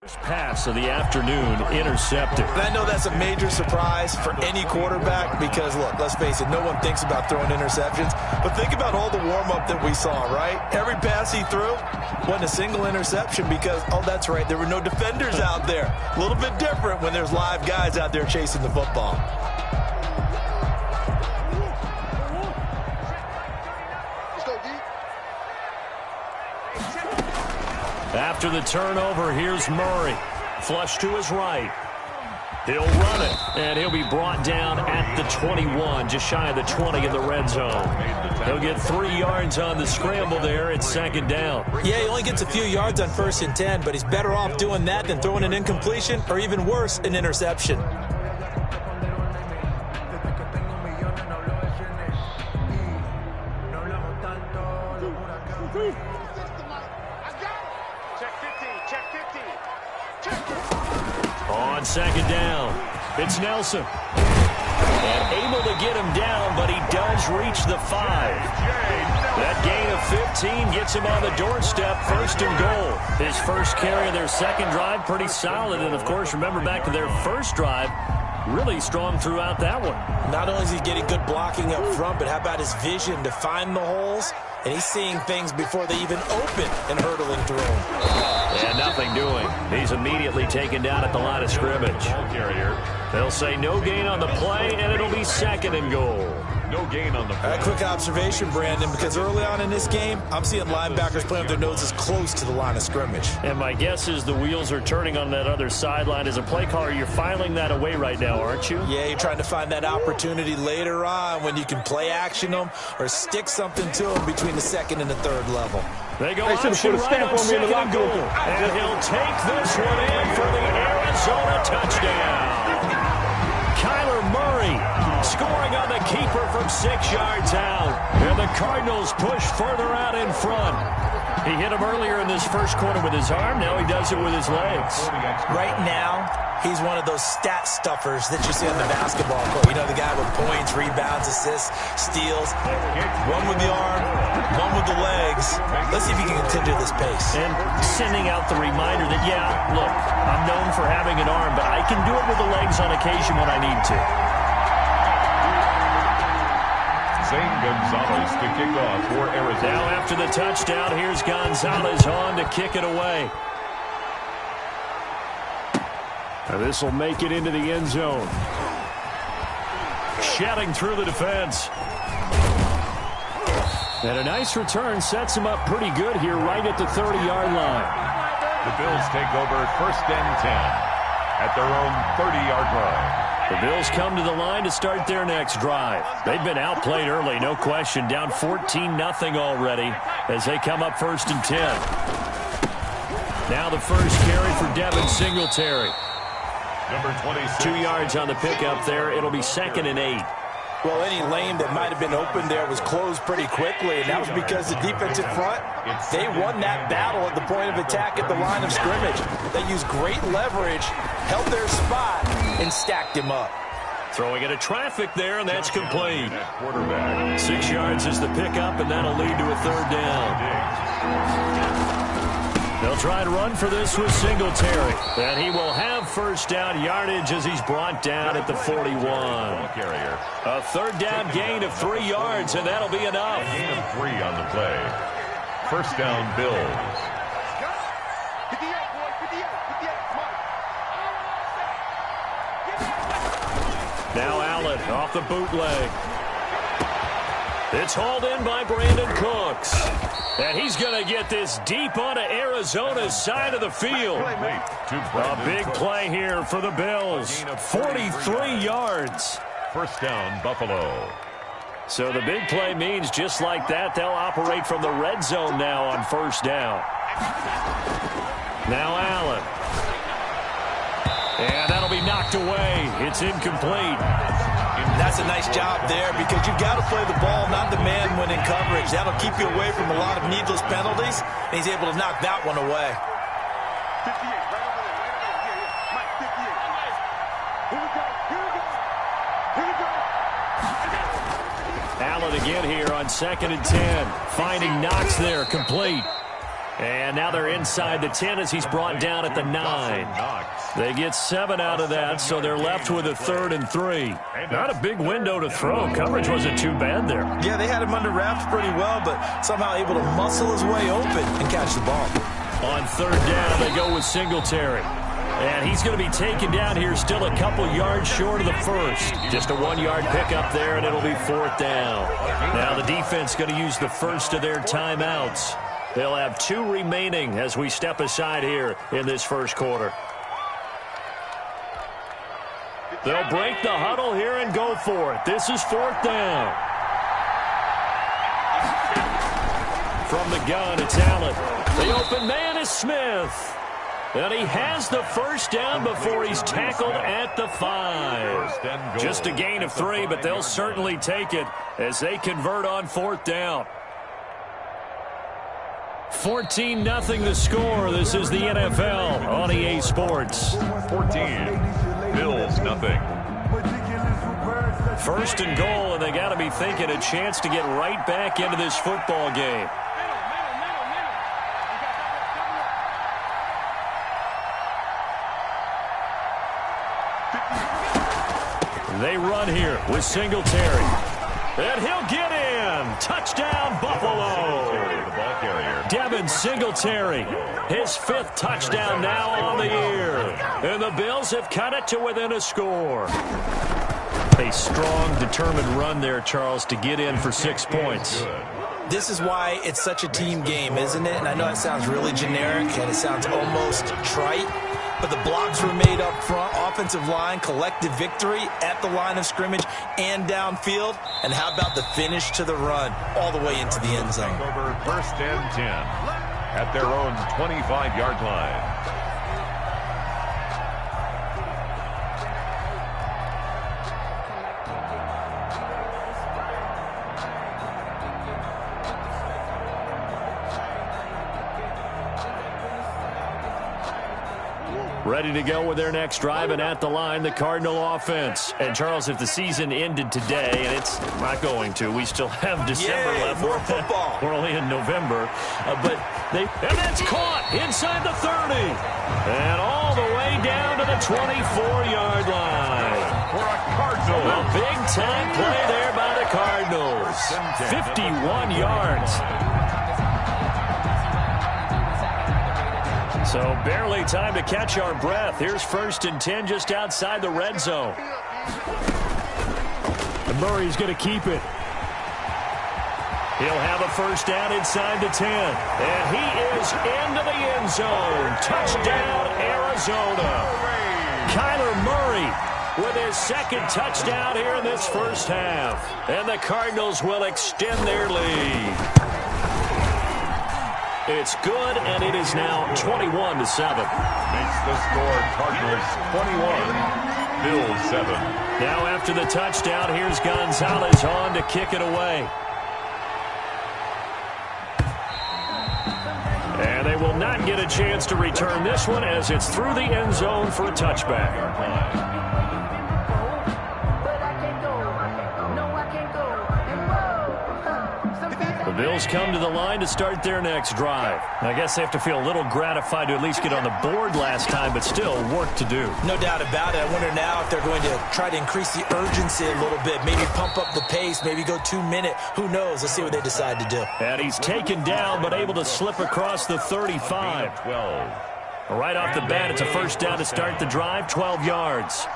First pass of the afternoon intercepted. And I know that's a major surprise for any quarterback because, look, let's face it, no one thinks about throwing interceptions. But think about all the warm-up that we saw, right? Every pass he threw wasn't a single interception because, oh, that's right, there were no defenders out there. A little bit different when there's live guys out there chasing the football. After the turnover, here's Murray. Flush to his right. He'll run it, and he'll be brought down at the 21, just shy of the 20 in the red zone. He'll get 3 yards on the scramble there. It's second down. Yeah, he only gets a few yards on 1st and 10, but he's better off doing that than throwing an incompletion or even worse, an interception. On second down, it's Nelson. And able to get him down, but he does reach the 5. That gain of 15 gets him on the doorstep, 1st and goal. His first carry of their second drive, pretty solid. And, of course, remember back to their first drive, really strong throughout that one. Not only is he getting good blocking up front, but how about his vision to find the holes? And he's seeing things before they even open and hurtling through them. And nothing doing. He's immediately taken down at the line of scrimmage. They'll say no gain on the play, and it'll be 2nd and goal. No gain on the play. A quick observation, Brandon, because early on in this game, I'm seeing linebackers playing with their noses close to the line of scrimmage. And my guess is the wheels are turning on that other sideline. As a play caller, you're filing that away right now, aren't you? Yeah, you're trying to find that opportunity later on when you can play action them or stick something to them between the 2nd and the 3rd level. They go option right on 2nd and goal. And he'll take this one in for the Arizona touchdown. Kyler Murray scoring on the keeper from 6 yards out. And the Cardinals push further out in front. He hit him earlier in this first quarter with his arm. Now he does it with his legs. Right now, he's one of those stat stuffers that you see on the basketball court. You know, the guy with points, rebounds, assists, steals. One with the arm, one with the legs. Let's see if he can continue this pace. And sending out the reminder that, yeah, look, I'm known for having an arm, but I can do it with the legs on occasion when I need to. Zane Gonzalez to kick off for Arizona. Now after the touchdown, here's Gonzalez on to kick it away. This will make it into the end zone. Shedding through the defense. And a nice return sets him up pretty good here right at the 30-yard line. The Bills take over 1st and 10 at their own 30-yard line. The Bills come to the line to start their next drive. They've been outplayed early, no question. Down 14-0 already as they come up 1st and 10. Now the first carry for Devin Singletary. Number 26. 2 yards on the pickup there. It'll be 2nd and 8. Well, any lane that might have been open there was closed pretty quickly, and that was because the defensive front, they won that battle at the point of attack at the line of scrimmage. They used great leverage, held their spot, and stacked him up. Throwing into traffic there, and that's complete. Quarterback. 6 yards is the pickup, and that'll lead to a 3rd down. They'll try to run for this with Singletary. And he will have 1st down yardage as he's brought down at the 41. A 3rd down gain of 3 yards, and that'll be enough. Gain of 3 on the play. 1st down, Bills. Now Allen off the bootleg. It's hauled in by Brandon Cooks. And he's going to get this deep onto Arizona's side of the field. A big play here for the Bills. 43 yards. 1st down, Buffalo. So the big play means just like that, they'll operate from the red zone now on 1st down. Now Allen. And that'll be knocked away. It's incomplete. That's a nice job there because you've got to play the ball, not the man when in coverage. That'll keep you away from a lot of needless penalties, and he's able to knock that one away. 58, right over there, Mike, 58. Here we go. Allen again here on 2nd and 10. Finding Knox there, complete. And now they're inside the 10 as he's brought down at the 9. They get 7 out of that, so they're left with a 3rd and 3. Not a big window to throw. Coverage wasn't too bad there. Yeah, they had him under wraps pretty well, but somehow able to muscle his way open and catch the ball. On 3rd down, they go with Singletary. And he's going to be taken down here still a couple yards short of the first. Just a 1-yard pickup there, and it'll be 4th down. Now the defense going to use the first of their timeouts. They'll have 2 remaining as we step aside here in this first quarter. They'll break the huddle here and go for it. This is 4th down. From the gun, it's Allen. The open man is Smith. And he has the first down before he's tackled at the 5. Just a gain of 3, but they'll certainly take it as they convert on 4th down. 14-0 the score. This is the NFL on EA Sports. 14. Bills, nothing. First and goal, and they got to be thinking a chance to get right back into this football game. They run here with Singletary. And he'll get in. Touchdown, Buffalo. The ball carrier. Devin Singletary, his 5th touchdown now on the year. And the Bills have cut it to within a score. A strong, determined run there, Charles, to get in for 6 points. This is why it's such a team game, isn't it? And I know it sounds really generic and it sounds almost trite, but the blocks were made up front, offensive line, collective victory at the line of scrimmage and downfield. And how about the finish to the run all the way into the end zone? Over 1st and 10 at their own 25-yard line. Ready to go with their next drive, and at the line, the Cardinal offense. And, Charles, if the season ended today, and it's not going to, we still have December left. More football. We're only in November. And that's caught inside the 30. And all the way down to the 24-yard line. For a Cardinal. A big-time play there by the Cardinals. 51 yards. So barely time to catch our breath. Here's 1st and 10 just outside the red zone. And Murray's going to keep it. He'll have a first down inside the 10. And he is into the end zone. Touchdown, Arizona. Kyler Murray with his 2nd touchdown here in this first half. And the Cardinals will extend their lead. It's good, and it is now 21-7. Makes the score Cardinals 21, Bills 7. Now after the touchdown, here's Gonzalez on to kick it away. And they will not get a chance to return this one as it's through the end zone for a touchback. The Bills come to the line to start their next drive. I guess they have to feel a little gratified to at least get on the board last time, but still work to do. No doubt about it. I wonder now if they're going to try to increase the urgency a little bit, maybe pump up the pace, maybe go 2-minute. Who knows? Let's see what they decide to do. And he's taken down, but able to slip across the 35. 12. Right off the bat, it's a first down to start the drive, 12 yards.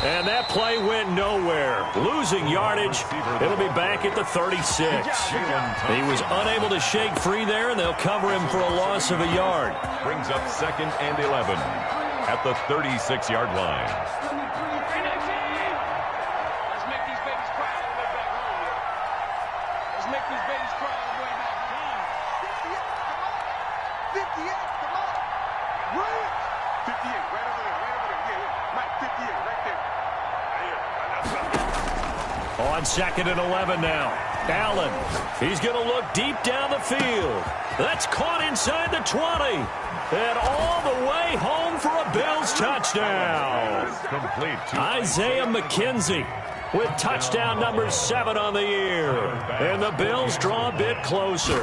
And that play went nowhere. Losing yardage. It'll be back at the 36. He was unable to shake free there, and they'll cover him for a loss of a yard. Brings up 2nd and 11 at the 36-yard line. Let's make these babies cry all the way back home. Let's make these babies cry all the way back home. 58, come on. 58, right over there, yeah. Mike, 58, right there. On 2nd and 11 now. Allen, he's going to look deep down the field. That's caught inside the 20. And all the way home for a Bills touchdown. Complete to Isaiah McKenzie with touchdown number 7 on the year. And the Bills draw a bit closer.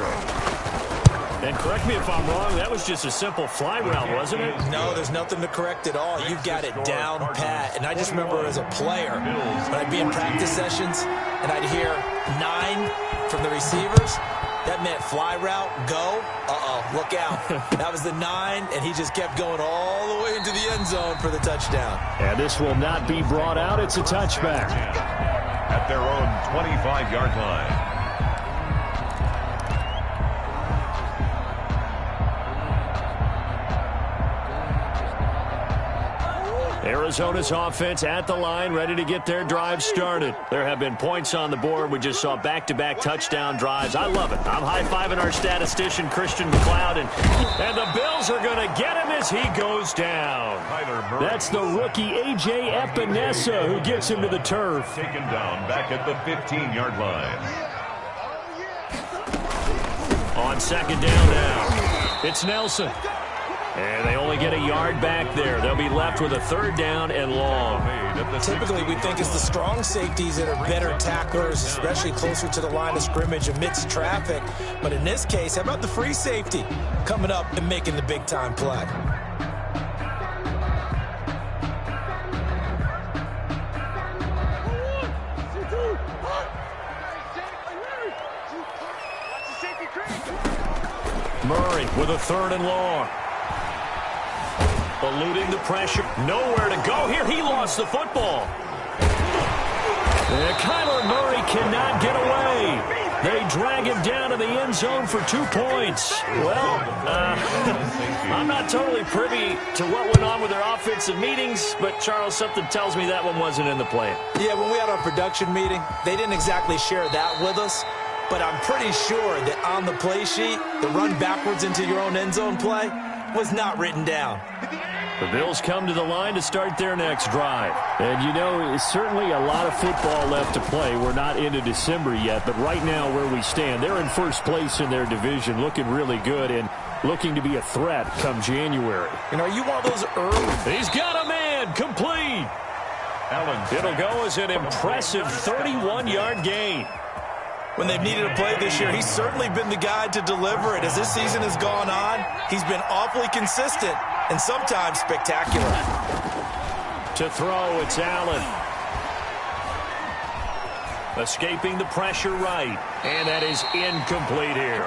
And correct me if I'm wrong, that was just a simple fly route, wasn't it? No, there's nothing to correct at all. You've got it down pat. And I just remember as a player, when I'd be in practice sessions and I'd hear 9 from the receivers, that meant fly route, go, look out. That was the 9, and he just kept going all the way into the end zone for the touchdown. And this will not be brought out. It's a touchback. at their own 25-yard line. Arizona's offense at the line, ready to get their drive started. There have been points on the board. We just saw back-to-back touchdown drives. I love it. I'm high-fiving our statistician, Christian McLeod, and the Bills are going to get him as he goes down. That's the rookie A.J. Epinesa who gets him to the turf. Taken down back at the 15-yard line. On second down now, it's Nelson. And they only get a yard back there. They'll be left with a third down and long. Typically, we think it's the strong safeties that are better tacklers, especially closer to the line of scrimmage amidst traffic. But in this case, how about the free safety coming up and making the big-time play? Murray with a third and long. Eluding the pressure. Nowhere to go here. He lost the football. And Kyler Murray cannot get away. They drag him down to the end zone for 2 points. Well, I'm not totally privy to what went on with their offensive meetings, but Charles, something tells me that one wasn't in the plan. Yeah, when we had our production meeting, they didn't exactly share that with us. But I'm pretty sure that on the play sheet, the run backwards into your own end zone play was not written down. The Bills come to the line to start their next drive. And, you know, it's certainly a lot of football left to play. We're not into December yet, but right now where we stand, they're in first place in their division, looking really good and looking to be a threat come January. And are you one of those early? He's got a man, complete. It'll go as an impressive 31-yard gain. When they've needed a play this year, he's certainly been the guy to deliver it. As this season has gone on, he's been awfully consistent and sometimes spectacular. To throw, it's Allen. Escaping the pressure right, and that is incomplete here.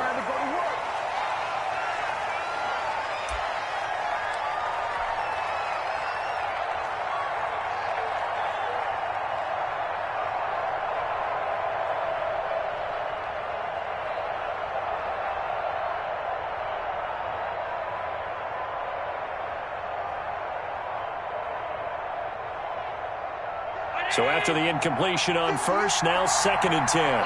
So after the incompletion on first, now 2nd and 10.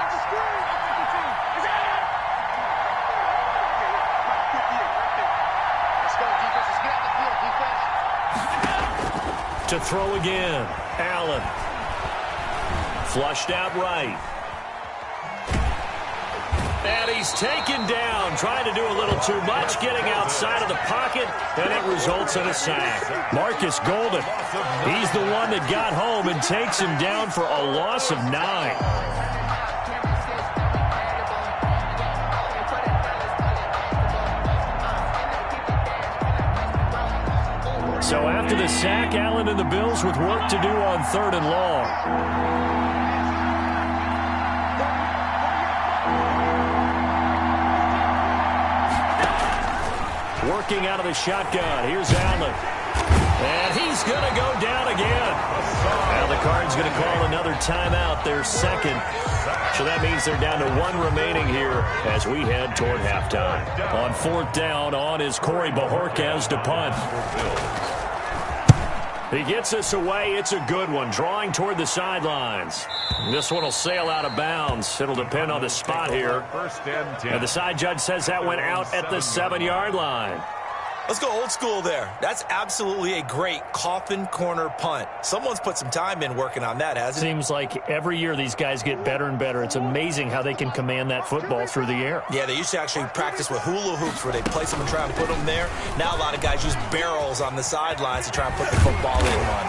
To throw again, Allen. Flushed out right. And he's taken down, trying to do a little too much, getting outside of the pocket, and it results in a sack. Marcus Golden, he's the one that got home and takes him down for a loss of 9. So after the sack, Allen and the Bills with work to do on 3rd and long. Working out of the shotgun. Here's Allen. And he's going to go down again. Now the Cards going to call another timeout, their second. So that means they're down to 1 remaining here as we head toward halftime. On 4th down, on is Corey Bajorquez to punt. He gets us away. It's a good one. Drawing toward the sidelines. This one will sail out of bounds. It'll depend on the spot here. First and 10. And the side judge says that went out at the 7-yard line. Let's go old school there. That's absolutely a great coffin corner punt. Someone's put some time in working on that, hasn't it? Seems like every year these guys get better and better. It's amazing how they can command that football through the air. Yeah, they used to actually practice with hula hoops where they place them and try and put them there. Now a lot of guys use barrels on the sidelines to try and put the football in one.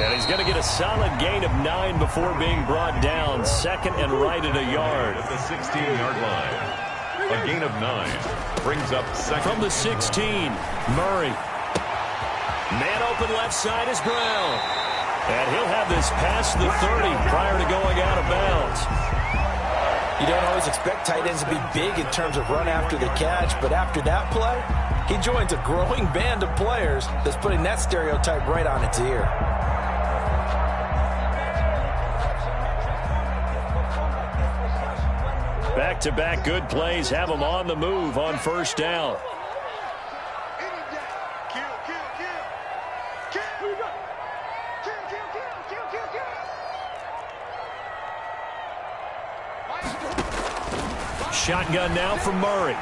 And he's going to get a solid gain of 9 before being brought down. Second and right at a yard. At the 16-yard line. A gain of 9 brings up second. From the 16, Murray. Man open left side is Brown. And he'll have this past the 30 prior to going out of bounds. You don't always expect tight ends to be big in terms of run after the catch, but after that play, he joins a growing band of players that's putting that stereotype right on its ear. Back-to-back good plays have them on the move on first down. Shotgun now from Murray.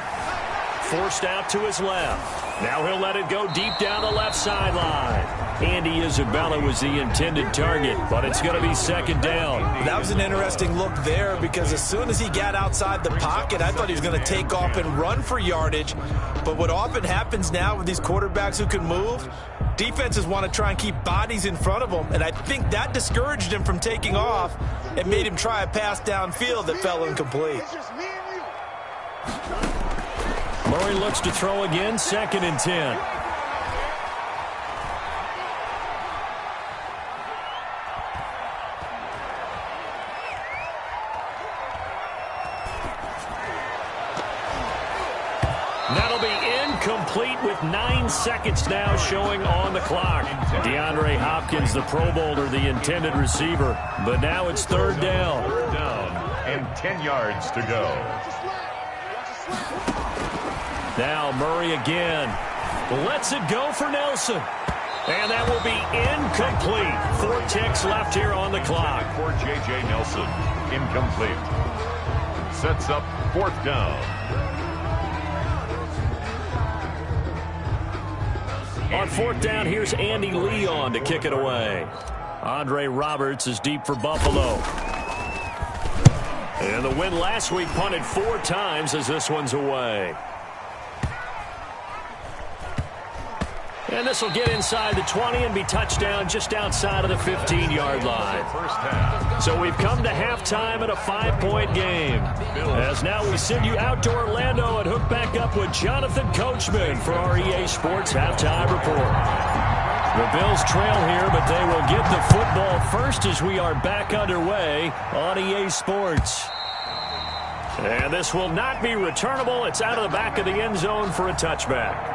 Forced out to his left. Now he'll let it go deep down the left sideline. Andy Isabella was the intended target, but it's going to be second down. That was an interesting look there because as soon as he got outside the pocket, I thought he was going to take off and run for yardage. But what often happens now with these quarterbacks who can move, defenses want to try and keep bodies in front of them, and I think that discouraged him from taking off and made him try a pass downfield that fell incomplete. Murray looks to throw again, second and 10. That'll be incomplete with 9 seconds now showing on the clock. DeAndre Hopkins, the Pro Bowler, the intended receiver. But now it's third down. Third down and 10 yards to go. Now Murray again. Lets it go for Nelson. And that will be incomplete. 4 ticks left here on the clock. For J.J. Nelson. Incomplete. Sets up fourth down. On fourth down, here's Andy Leon to kick it away. Andre Roberts is deep for Buffalo. And the win last week punted 4 times as this one's away. And this will get inside the 20 and be touchdown just outside of the 15-yard line. So we've come to halftime in a 5-point game. As now we send you out to Orlando and hook back up with Jonathan Coachman for our EA Sports Halftime Report. The Bills trail here, but they will get the football first as we are back underway on EA Sports. And this will not be returnable. It's out of the back of the end zone for a touchback.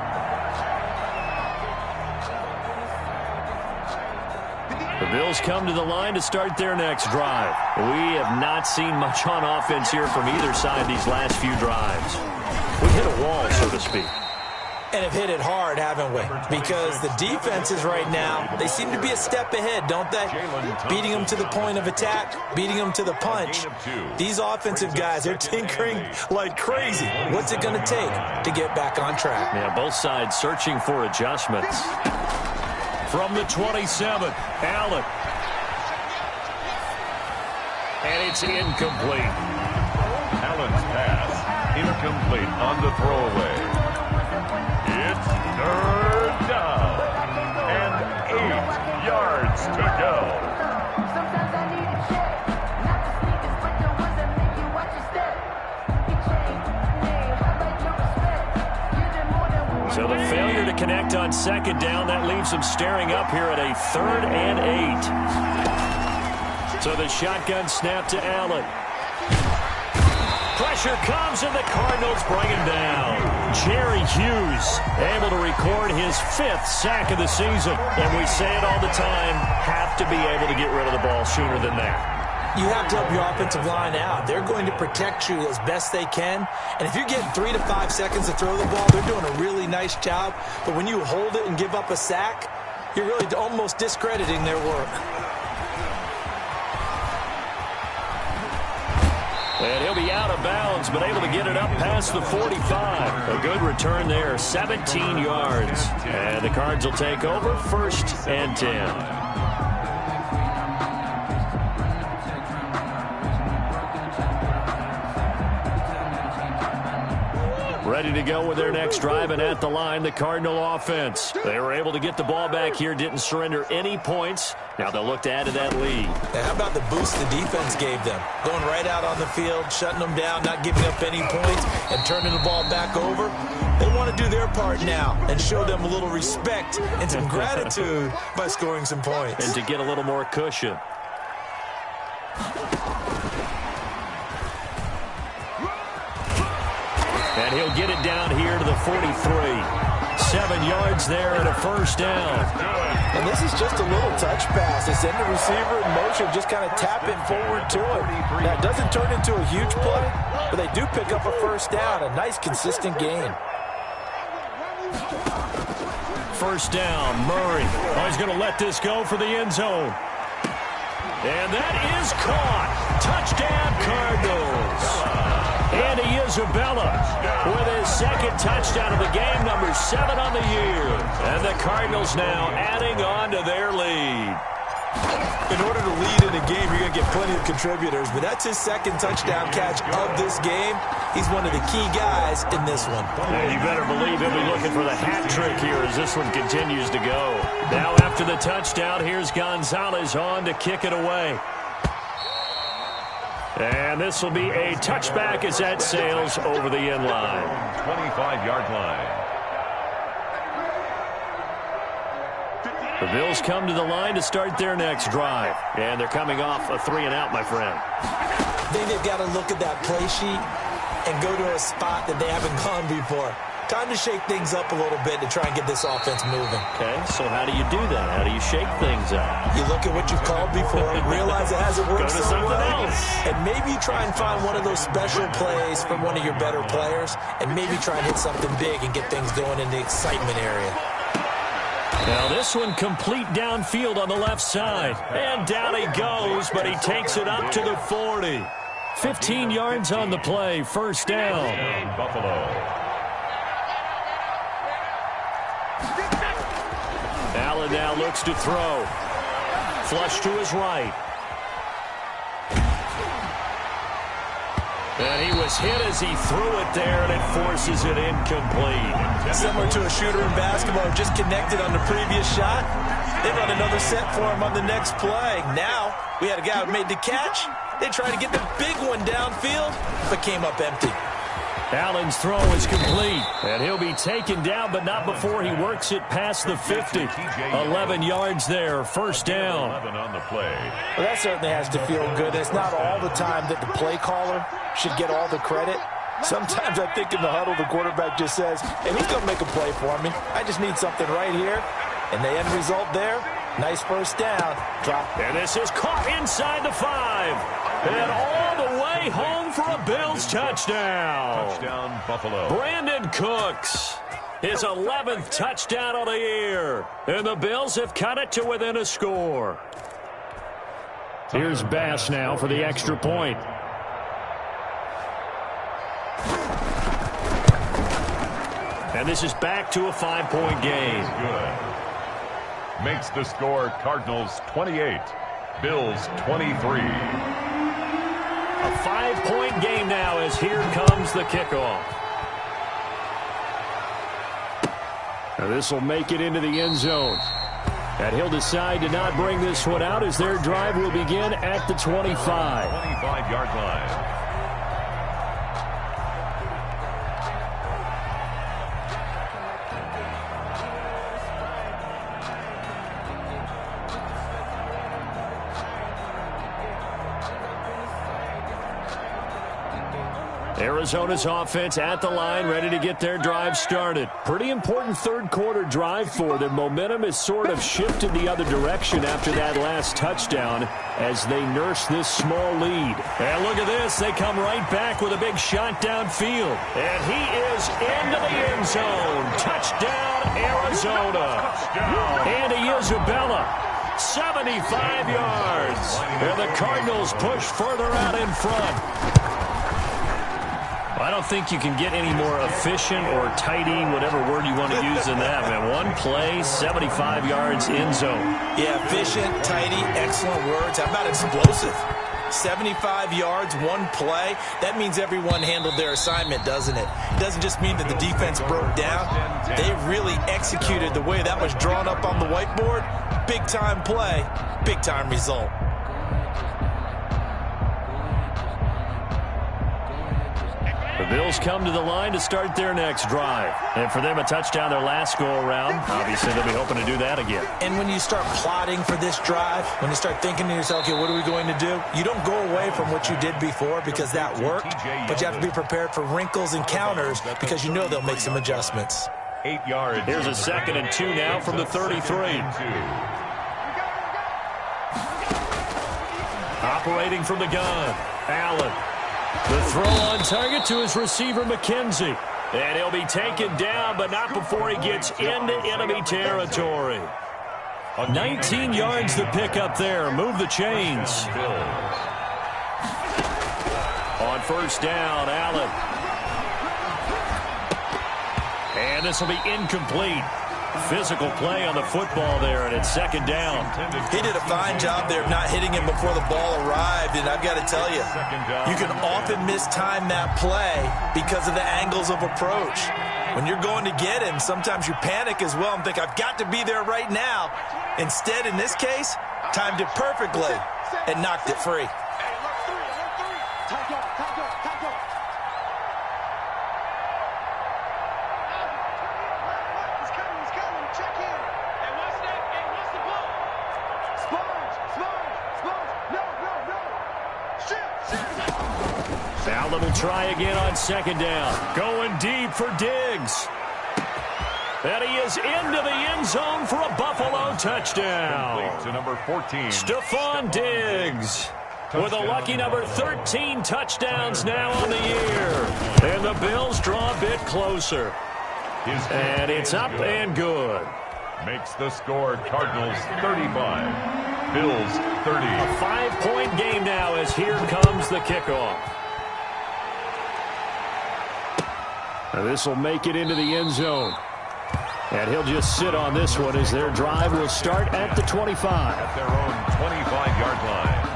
The Bills come to the line to start their next drive. We have not seen much on offense here from either side these last few drives. We've hit a wall, so to speak. And have hit it hard, haven't we? Because the defenses right now, they seem to be a step ahead, don't they? Beating them to the point of attack, beating them to the punch. These offensive guys, they're tinkering like crazy. What's it going to take to get back on track? Yeah, both sides searching for adjustments. From the 27, Allen. And it's incomplete. Allen's pass incomplete on the throwaway. It's third down and 8 yards to go. Sometimes I need a check, not the sneakers, but the ones that make you watch your step. So the failure to connect on second down, that leaves them staring up here at a 3rd and 8. So the shotgun snap to Allen. Pressure comes, and the Cardinals bring him down. Jerry Hughes able to record his 5th sack of the season. And we say it all the time, have to be able to get rid of the ball sooner than that. You have to help your offensive line out. They're going to protect you as best they can. And if you're getting 3 to 5 seconds to throw the ball, they're doing a really nice job. But when you hold it and give up a sack, you're really almost discrediting their work. And he'll be out of bounds, but able to get it up past the 45. A good return there, 17 yards. And the Cards will take over, 1st and 10. Ready to go with their next drive, and at the line, the Cardinal offense. They were able to get the ball back here, didn't surrender any points. Now they'll look to add to that lead. Now, how about the boost the defense gave them? Going right out on the field, shutting them down, not giving up any points, and turning the ball back over. They want to do their part now and show them a little respect and some gratitude by scoring some points. And to get a little more cushion. And he'll get it down here to the 43. 7 yards there and a 1st down. And this is just a little touch pass. They send the receiver in motion, just kind of tap it forward to him. Now, it doesn't turn into a huge play, but they do pick up a 1st down. A nice, consistent gain. 1st down, Murray. Oh, he's going to let this go for the end zone. And that is caught. Touchdown, Cardinals. Andy Isabella with his 2nd touchdown of the game, number 7 on the year. And the Cardinals now adding on to their lead. In order to lead in a game, you're going to get plenty of contributors, but that's his 2nd touchdown catch of this game. He's one of the key guys in this one. And you better believe he'll be looking for the hat trick here as this one continues to go. Now after the touchdown, here's Gonzalez on to kick it away. And this will be a touchback as that sails over the end line. 25-yard line. The Bills come to the line to start their next drive. And they're coming off a 3-and-out, my friend. I think they've got to look at that play sheet and go to a spot that they haven't gone before. Time to shake things up a little bit to try and get this offense moving. Okay, so how do you do that? How do you shake things up? You look at what you've called before, realize it hasn't worked so well, else. and maybe try and find one of those special plays from one of your better players, and maybe try and hit something big and get things going in the excitement area. Now this one complete downfield on the left side. And down he goes, but he takes it up to the 40. 15 yards on the play, 1st down. Buffalo. Allen now looks to throw. Flush to his right. And he was hit as he threw it there, and it forces it incomplete. Similar to a shooter in basketball, just connected on the previous shot. They run another set for him on the next play. Now, we had a guy who made the catch. They tried to get the big one downfield, but came up empty. Allen's throw is complete, and he'll be taken down, but not before he works it past the 50. 11 yards there, 1st down. 11 on the play. Well, that certainly has to feel good. It's not all the time that the play caller should get all the credit. Sometimes I think in the huddle, the quarterback just says, hey, who's going to make a play for me? I just need something right here. And the end result there, nice 1st down. Drop. And this is caught inside the 5. And all the way home for a Bills touchdown. Touchdown, Buffalo. Brandon Cooks, his 11th touchdown of the year. And the Bills have cut it to within a score. Here's Bass now for the extra point. And this is back to a 5-point game. Good. Makes the score Cardinals 28, Bills 23. A 5-point game now as here comes the kickoff. Now this will make it into the end zone. And he'll decide to not bring this one out as their drive will begin at the 25. 25-yard line. Arizona's offense at the line, ready to get their drive started. Pretty important 3rd quarter drive for them. Momentum has sort of shifted the other direction after that last touchdown as they nurse this small lead. And look at this. They come right back with a big shot downfield. And he is into the end zone. Touchdown, Arizona. Touchdown. Andy Isabella. 75 yards. And the Cardinals push further out in front. I don't think you can get any more efficient or tidy, whatever word you want to use in that, man. One play, 75 yards in zone. Yeah, efficient, tidy, excellent words. How about explosive? 75 yards, one play. That means everyone handled their assignment, doesn't it? It doesn't just mean that the defense broke down. They really executed the way that was drawn up on the whiteboard. Big-time play, big-time result. The Bills come to the line to start their next drive. And for them, a touchdown their last go-around. Obviously, they'll be hoping to do that again. And when you start plotting for this drive, when you start thinking to yourself, okay, what are we going to do? You don't go away from what you did before because that worked, but you have to be prepared for wrinkles and counters because you know they'll make some adjustments. 8 yards. Here's a 2nd and 2 now from the 33. Operating from the gun, Allen. The throw on target to his receiver, McKenzie. And he'll be taken down, but not before he gets into enemy territory. 19 yards to pick up there. Move the chains. On first down, Allen. And this will be incomplete. Physical play on the football there, and it's 2nd down. He did a fine job there of not hitting him before the ball arrived, and I've got to tell you, you can often mistime that play because of the angles of approach. When you're going to get him, sometimes you panic as well and think, I've got to be there right now. Instead, in this case, timed it perfectly and knocked it free. Allen will try again on 2nd down. Going deep for Diggs. And he is into the end zone for a Buffalo touchdown. To number 14. Stephon Diggs with a lucky number 13 touchdowns now on the year. And the Bills draw a bit closer. And it's up and good. Makes the score Cardinals 35. Bills 30. A 5-point game now as here comes the kickoff. Now this will make it into the end zone. And he'll just sit on this one as their drive will start at the 25. At their own 25-yard line.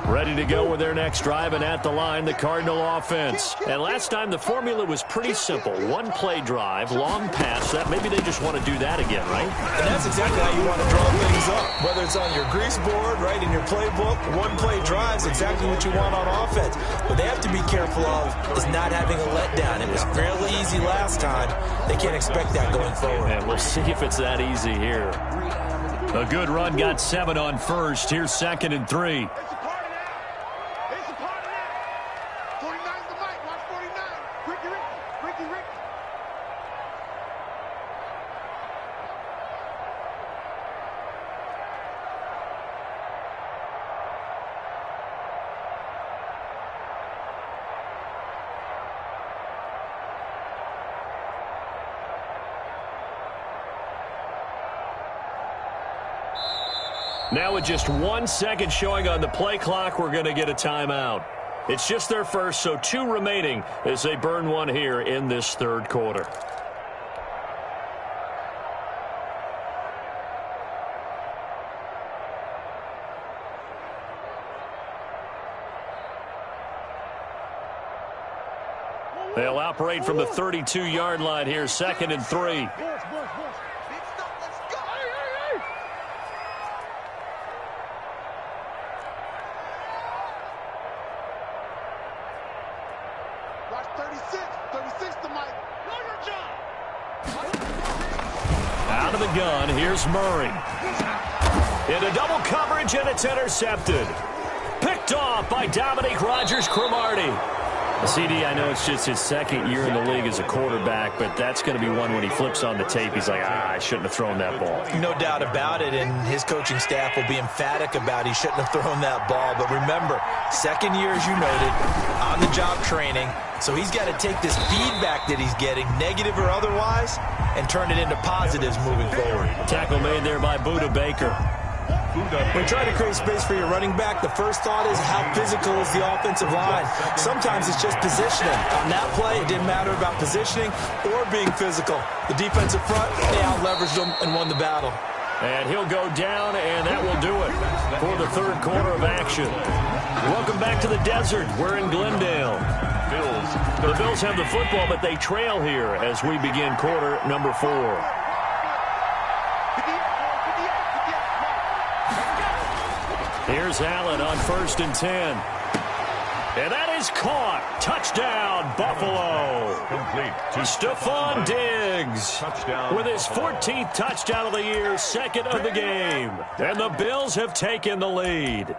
Ready to go with their next drive, and at the line, the Cardinal offense. And last time, the formula was pretty simple. One-play drive, long pass. That maybe they just want to do that again, right? And that's exactly how you want to draw things up. Whether it's on your grease board, right, in your playbook, one-play drives exactly what you want on offense. What they have to be careful of is not having a letdown. It was fairly easy last time. They can't expect that going forward. And we'll see if it's that easy here. A good run, got 7 on first. Here's 2nd and 3. Now with just 1 second showing on the play clock, we're going to get a timeout. It's just their first, so 2 remaining as they burn one here in this 3rd quarter. They'll operate from the 32-yard line here, 2nd and 3. Out of the gun, here's Murray. Into double coverage, and it's intercepted. Picked off by Dominique Rodgers-Cromartie. CD, I know it's just his second year in the league as a quarterback, but that's going to be one when he flips on the tape, he's like, I shouldn't have thrown that ball. No doubt about it, and his coaching staff will be emphatic about he shouldn't have thrown that ball. But remember, second year, as you noted, on-the-job training, so he's got to take this feedback that he's getting, negative or otherwise, and turn it into positives moving forward. Tackle made there by Buda Baker. When you try to create space for your running back, the first thought is how physical is the offensive line. Sometimes it's just positioning. On that play, it didn't matter about positioning or being physical. The defensive front, they out-leveraged them and won the battle. And he'll go down, and that will do it for the third quarter of action. Welcome back to the desert. We're in Glendale. The Bills have the football, but they trail here as we begin quarter number 4. Here's Allen on 1st and 10. And that is caught. Touchdown, Buffalo. Complete. Stephon Diggs with his 14th touchdown of the year, second of the game. And the Bills have taken the lead.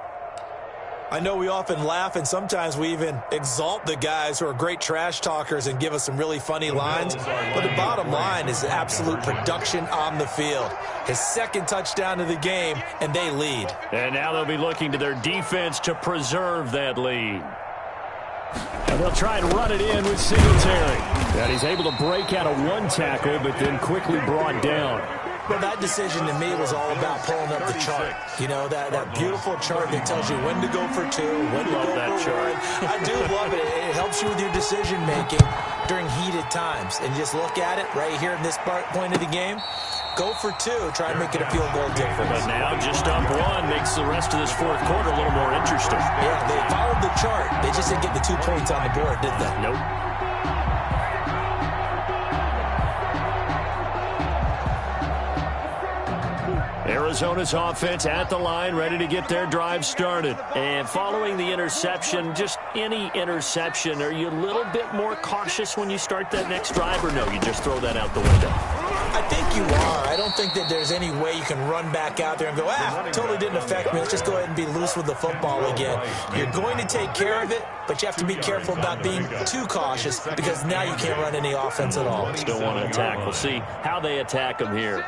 I know we often laugh, and sometimes we even exalt the guys who are great trash talkers and give us some really funny lines. But the bottom line is absolute production on the field. His second touchdown of the game, and they lead. And now they'll be looking to their defense to preserve that lead. And they'll try and run it in with Singletary. And he's able to break out of one tackle, but then quickly brought down. Well, that decision to me was all about pulling up the chart. You know, that beautiful chart that tells you when to go for 2, when to go for 1. I do love it. It helps you with your decision-making during heated times. And just look at it right here in this point of the game. Go for 2. Try and make it a field goal difference. But now just up 1 makes the rest of this fourth quarter a little more interesting. Yeah, they followed the chart. They just didn't get the 2 points on the board, did they? Nope. Arizona's offense at the line, ready to get their drive started. And following the interception, just any interception, are you a little bit more cautious when you start that next drive, or no, you just throw that out the window? I think you are. I don't think that there's any way you can run back out there and go, totally didn't affect me. Let's just go ahead and be loose with the football again. You're going to take care of it, but you have to be careful about being too cautious because now you can't run any offense at all. Still want to attack. We'll see how they attack them here.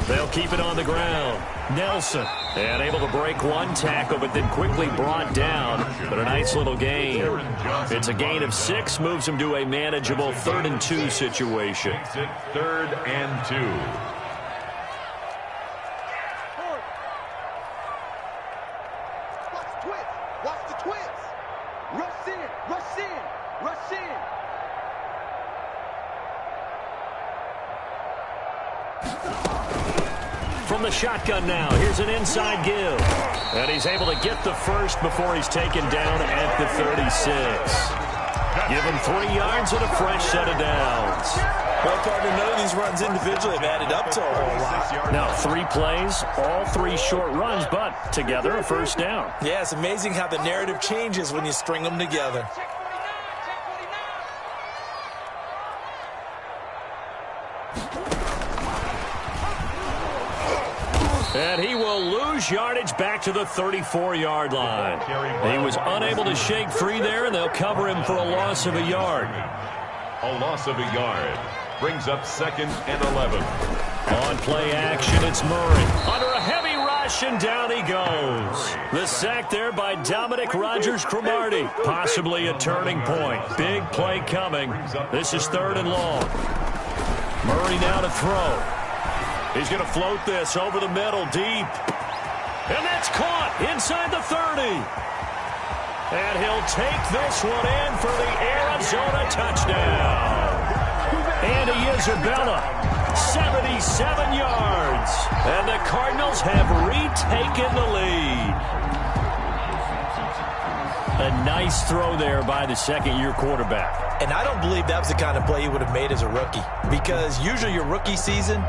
They'll keep it on the ground. Nelson, and able to break one tackle, but then quickly brought down. But a nice little gain. It's a gain of 6, moves him to a manageable 3rd and 2 situation. 3rd and 2. Watch the twist. Rush in, rush in, rush in. From the shotgun now, here's an inside give. And he's able to get the first before he's taken down at the 36. Give him 3 yards and a fresh set of downs. Well, partner, none of these runs individually have added up to a whole lot. Now, 3 plays, all 3 short runs, but together a first down. Yeah, it's amazing how the narrative changes when you string them together. And he will lose yardage back to the 34-yard line. He was unable to shake free there, and they'll cover him for a loss of a yard. A loss of a yard brings up 2nd and 11. On play action, it's Murray. Under a heavy rush, and down he goes. The sack there by Dominic Rodgers-Cromartie. Possibly a turning point. Big play coming. This is 3rd and long. Murray now to throw. He's going to float this over the middle, deep. And that's caught inside the 30. And he'll take this one in for the Arizona touchdown. Andy Isabella, 77 yards. And the Cardinals have retaken the lead. A nice throw there by the second-year quarterback. And I don't believe that was the kind of play he would have made as a rookie. Because usually your rookie season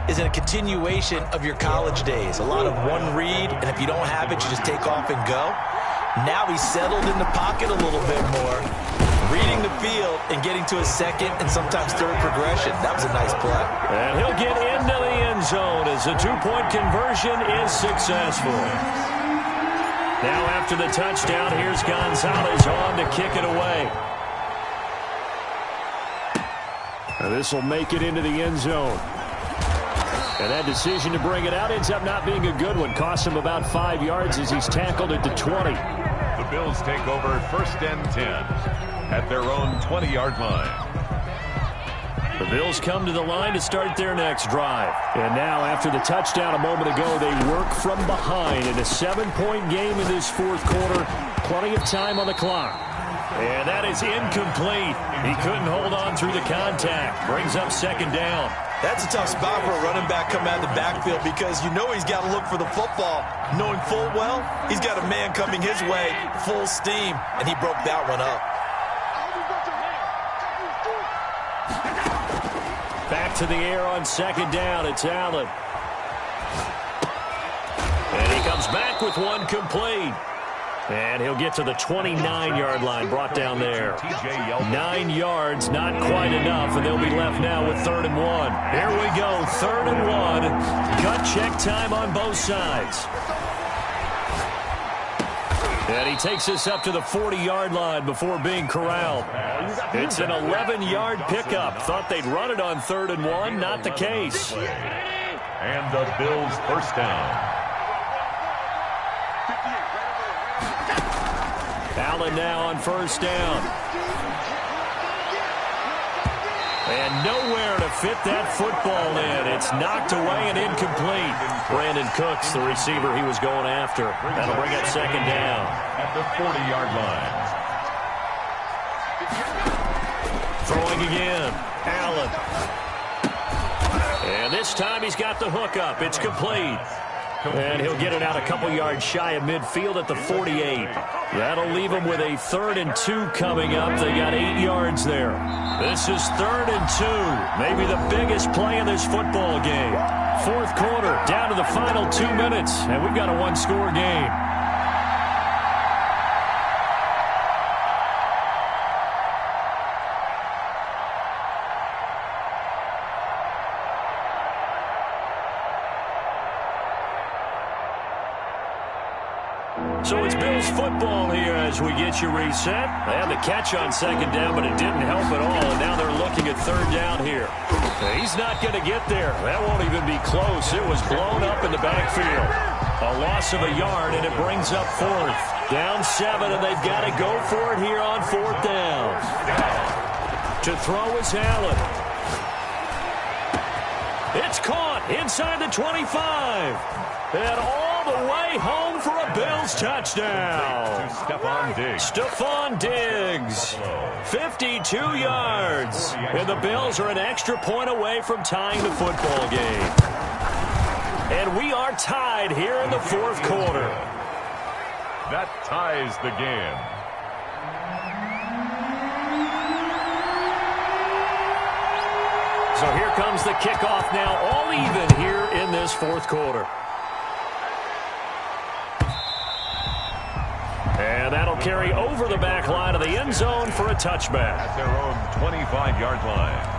is a continuation of your college days. A lot of one read, and if you don't have it, you just take off and go. Now he's settled in the pocket a little bit more, reading the field and getting to his second and sometimes third progression. That was a nice play. And he'll get into the end zone as the two-point conversion is successful. Now after the touchdown, here's Gonzalez on to kick it away. This will make it into the end zone. And that decision to bring it out ends up not being a good one. Costs him about 5 yards as he's tackled at the 20. The Bills take over 1st and 10 at their own 20-yard line. The Bills come to the line to start their next drive. And now after the touchdown a moment ago, they work from behind in a 7-point game in this fourth quarter. Plenty of time on the clock. And that is incomplete. He couldn't hold on through the contact. Brings up 2nd down. That's a tough spot for a running back coming out of the backfield because you know he's got to look for the football, knowing full well he's got a man coming his way, full steam, and he broke that one up. Back to the air on 2nd down. It's Allen. And he comes back with one complete. And he'll get to the 29-yard line, brought down there. 9 yards, not quite enough, and they'll be left now with 3rd and 1. Here we go, 3rd and 1. Gut check time on both sides. And he takes us up to the 40-yard line before being corralled. It's an 11-yard pickup. Thought they'd run it on 3rd and 1. Not the case. And the Bills' 1st down. Allen now on 1st down. And nowhere to fit that football in. It's knocked away and incomplete. Brandon Cooks, the receiver he was going after. That'll bring up 2nd down. At the 40-yard line. Throwing again. Allen. And this time he's got the hook up. It's complete. And he'll get it out a couple yards shy of midfield at the 48. That'll leave him with a 3rd and 2 coming up. They got 8 yards there. This is 3rd and 2. Maybe the biggest play in this football game. Fourth quarter, down to the final 2 minutes, and we've got a one-score game. So it's Bills football here as we get you reset. They had the catch on 2nd down, but it didn't help at all, and now they're looking at 3rd down here. He's not going to get there. That won't even be close. It was blown up in the backfield. A loss of a yard, and it brings up 4th. Down 7, and they've got to go for it here on 4th down. To throw is Allen. It's caught inside the 25. And all the way home for a Bills touchdown. Stephon Diggs. 52 yards. And the Bills are an extra point away from tying the football game. And we are tied here in the fourth quarter. That ties the game. So here comes the kickoff now, all even here in this fourth quarter. And that'll carry over the back line of the end zone for a touchback. At their own 25-yard line.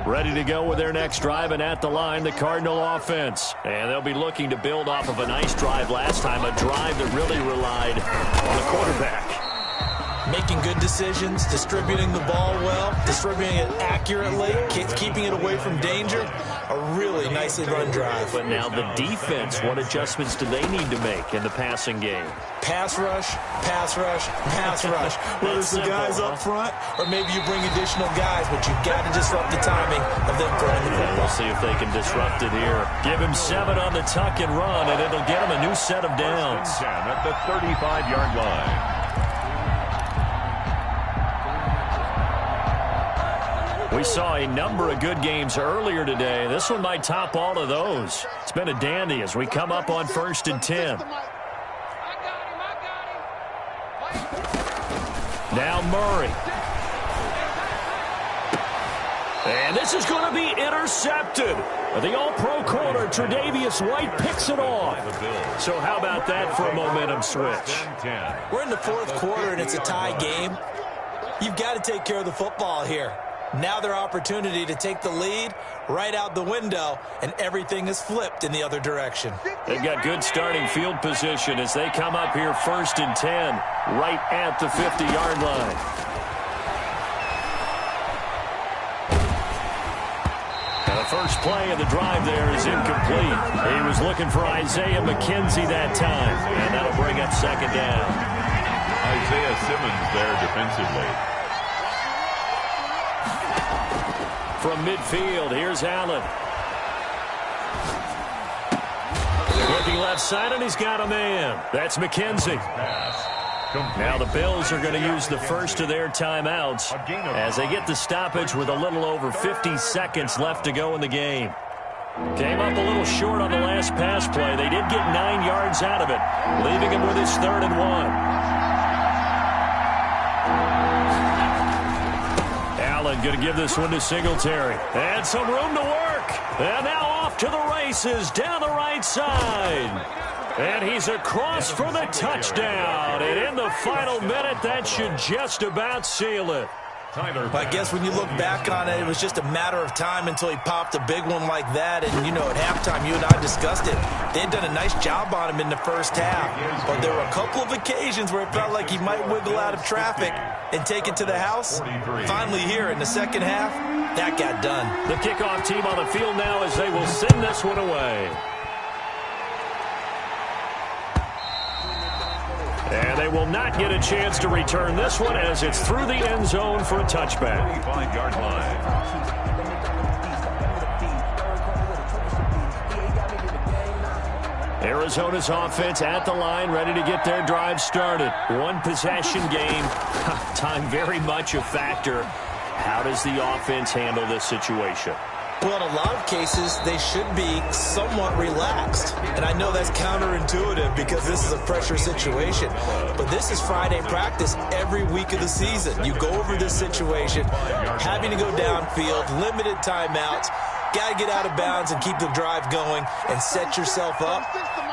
Ready to go with their next drive, and at the line, the Cardinal offense. And they'll be looking to build off of a nice drive last time, a drive that really relied on the quarterback. Making good decisions, distributing the ball well, distributing it accurately, keeping it away from danger. A really nicely run drive. But now the defense, what adjustments do they need to make in the passing game? Pass rush, pass rush, pass rush. Whether it's the guys up front or maybe you bring additional guys, but you've got to disrupt the timing of them throwing the football. We'll see if they can disrupt it here. Give him 7 on the tuck and run, and it'll get him a new set of downs. 10 at the 35-yard line. We saw a number of good games earlier today. This one might top all of those. It's been a dandy as we come up on 1st and 10. Now Murray. And this is going to be intercepted. The all-pro corner, Tre'Davious White, picks it off. So how about that for a momentum switch? We're in the fourth quarter, and it's a tie game. You've got to take care of the football here. Now their opportunity to take the lead right out the window, and everything is flipped in the other direction. They've got good starting field position as they come up here 1st and 10, right at the 50-yard line. The first play of the drive there is incomplete. He was looking for Isaiah McKenzie that time, and that'll bring up 2nd down. Isaiah Simmons there defensively. From midfield, here's Allen. Looking left side, and he's got a man. That's McKenzie. Now the Bills are going to use the first of their timeouts as they get the stoppage with a little over 50 seconds left to go in the game. Came up a little short on the last pass play. They did get 9 yards out of it, leaving him with his 3rd and 1. Allen going to give this one to Singletary. And some room to work. And now off to the races down the right side. And he's across for the touchdown. And in the final minute, that should just about seal it. I guess when you look back on it, it was just a matter of time until he popped a big one like that. And, you know, at halftime, you and I discussed it. They had done a nice job on him in the first half. But there were a couple of occasions where it felt like he might wiggle out of traffic and take it to the house. Finally here in the second half, that got done. The kickoff team on the field now as they will send this one away. And they will not get a chance to return this one as it's through the end zone for a touchback. 25-yard line. Arizona's offense at the line, ready to get their drive started. One possession game. Time very much a factor. How does the offense handle this situation? Well, in a lot of cases, they should be somewhat relaxed. And I know that's counterintuitive because this is a pressure situation. But this is Friday practice every week of the season. You go over this situation, having to go downfield, limited timeouts, got to get out of bounds and keep the drive going and set yourself up.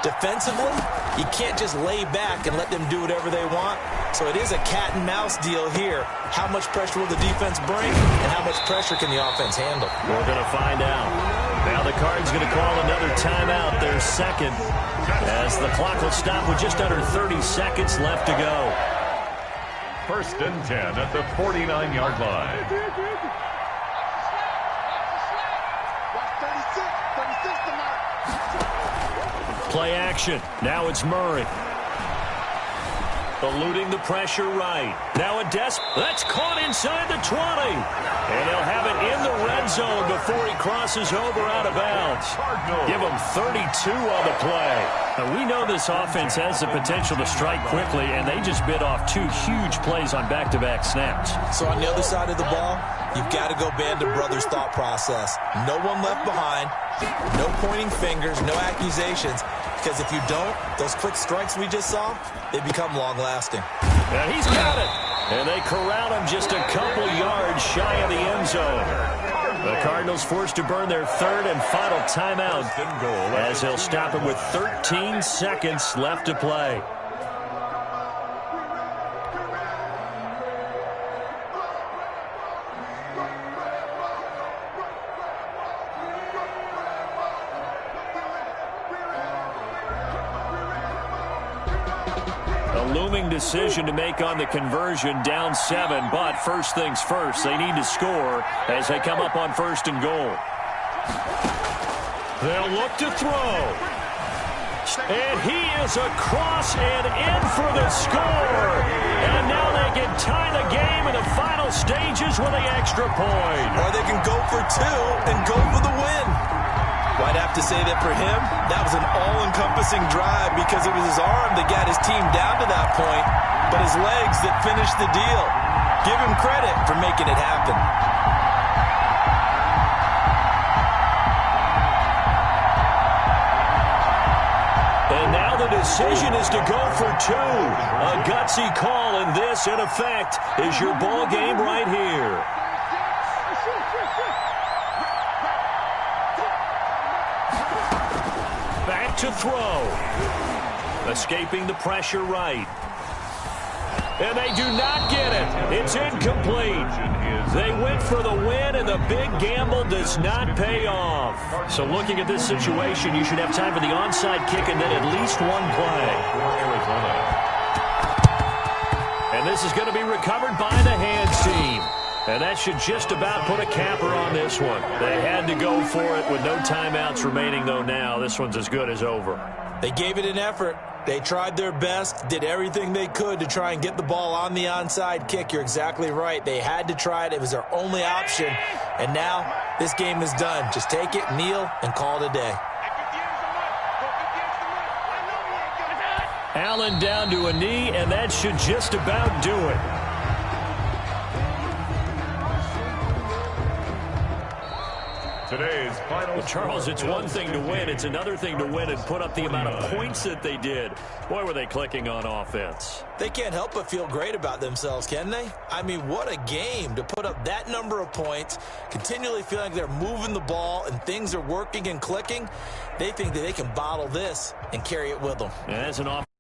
Defensively, you can't just lay back and let them do whatever they want. So it is a cat and mouse deal here. How much pressure will the defense bring and how much pressure can the offense handle? We're going to find out. Now the Cards going to call another timeout, their second, as the clock will stop with just under 30 seconds left to go. 1st and 10 at the 49-yard line. Play action. Now it's Murray. Eluding the pressure right. Now a that's caught inside the 20. And he'll have it in the red zone before he crosses over out of bounds. Give him 32 on the play. Now we know this offense has the potential to strike quickly, and they just bit off 2 huge plays on back-to-back snaps. So on the other side of the ball, you've got to go band of brothers thought process. No one left behind, no pointing fingers, no accusations. Because if you don't, those quick strikes we just saw, they become long-lasting. And he's got it. And they corral him just a couple yards shy of the end zone. The Cardinals forced to burn their 3rd and final timeout as they'll stop him with 13 seconds left to play. Looming decision to make on the conversion, down 7, but first things first, they need to score as they come up on 1st and goal. They'll look to throw. And he is across and in for the score. And now they can tie the game in the final stages with an extra point. Or they can go for 2 and go for the win. Well, I'd have to say that for him, that was an all-encompassing drive because it was his arm that got his team down to that point, but his legs that finished the deal. Give him credit for making it happen. And now the decision is to go for 2. A gutsy call, and this, in effect, is your ball game right here. to throw. Escaping the pressure right. And they do not get it. It's incomplete. They went for the win, and the big gamble does not pay off. So looking at this situation, you should have time for the onside kick and then at least one play. And this is going to be recovered by the hands team. And that should just about put a capper on this one. They had to go for it with no timeouts remaining, though now. This one's as good as over. They gave it an effort. They tried their best, did everything they could to try and get the ball on the onside kick. You're exactly right. They had to try it. It was their only option. And now this game is done. Just take it, kneel, and call it a day. Allen down to a knee, and that should just about do it. Today's final. Well, Charles, it's one thing to win. It's another thing to win and put up the amount of points that they did. Boy, were they clicking on offense. They can't help but feel great about themselves, can they? I mean, what a game to put up that number of points, continually feeling like they're moving the ball and things are working and clicking. They think that they can bottle this and carry it with them. As an offense.